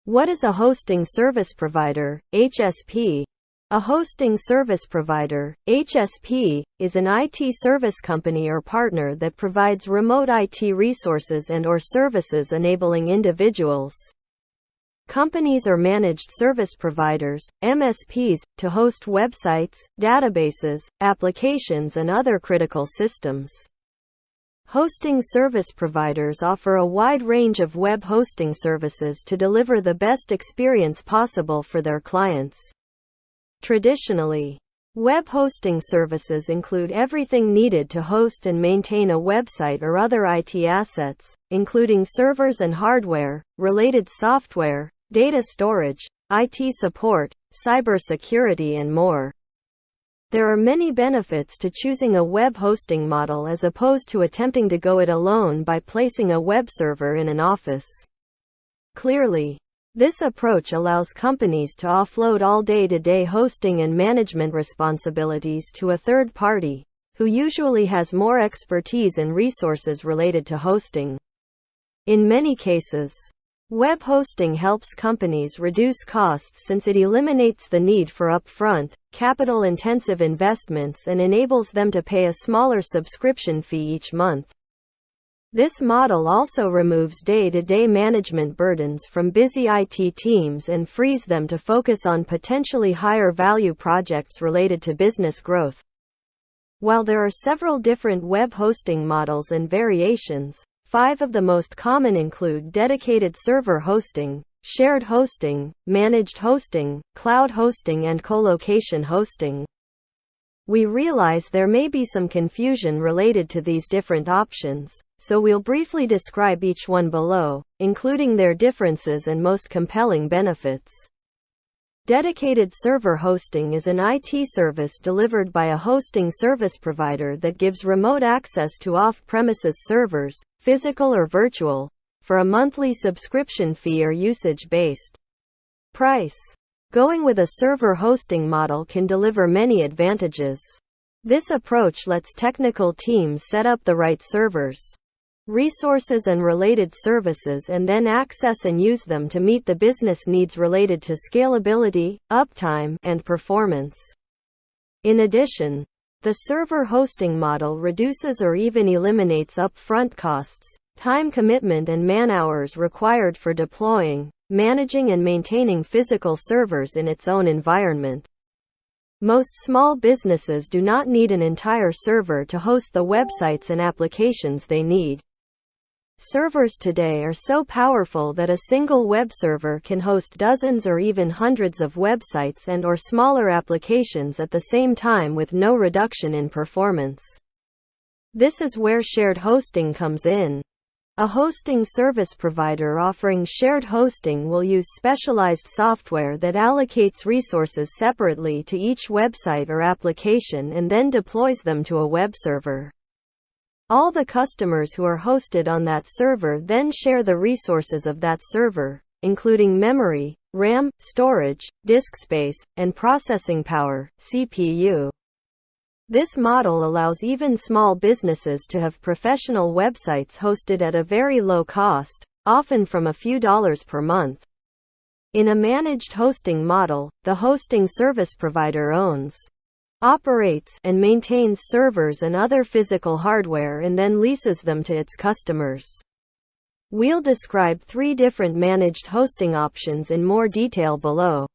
What is a hosting service provider, HSP? A hosting service provider, HSP, is an IT service company or partner that provides remote IT resources and/or services enabling individuals, companies or managed service providers, MSPs, to host websites, databases, applications and other critical systems. Hosting service providers offer a wide range of web hosting services to deliver the best experience possible for their clients. Traditionally, web hosting services include everything needed to host and maintain a website or other IT assets, including servers and hardware, related software, data storage, IT support, cybersecurity and more. There are many benefits to choosing a web hosting model as opposed to attempting to go it alone by placing a web server in an office. Clearly, this approach allows companies to offload all day-to-day hosting and management responsibilities to a third party, who usually has more expertise and resources related to hosting. In many cases, web hosting helps companies reduce costs since it eliminates the need for upfront, capital-intensive investments and enables them to pay a smaller subscription fee each month. This model also removes day-to-day management burdens from busy IT teams and frees them to focus on potentially higher-value projects related to business growth. While there are several different web hosting models and variations, 5 of the most common include dedicated server hosting, shared hosting, managed hosting, cloud hosting and colocation hosting. We realize there may be some confusion related to these different options, so we'll briefly describe each one below, including their differences and most compelling benefits. Dedicated server hosting is an IT service delivered by a hosting service provider that gives remote access to off-premises servers, physical or virtual, for a monthly subscription fee or usage-based price. Going with a server hosting model can deliver many advantages. This approach lets technical teams set up the right servers, resources and related services and then access and use them to meet the business needs related to scalability, uptime, and performance. In addition, the server hosting model reduces or even eliminates upfront costs, time commitment and man-hours required for deploying, managing and maintaining physical servers in its own environment. Most small businesses do not need an entire server to host the websites and applications they need. Servers today are so powerful that a single web server can host dozens or even hundreds of websites and/or smaller applications at the same time with no reduction in performance. This is where shared hosting comes in. A hosting service provider offering shared hosting will use specialized software that allocates resources separately to each website or application and then deploys them to a web server. All the customers who are hosted on that server then share the resources of that server, including memory, RAM, storage, disk space, and processing power, CPU. This model allows even small businesses to have professional websites hosted at a very low cost, often from a few dollars per month. In a managed hosting model, the hosting service provider owns, operates, and maintains servers and other physical hardware and then leases them to its customers. We'll describe 3 different managed hosting options in more detail below.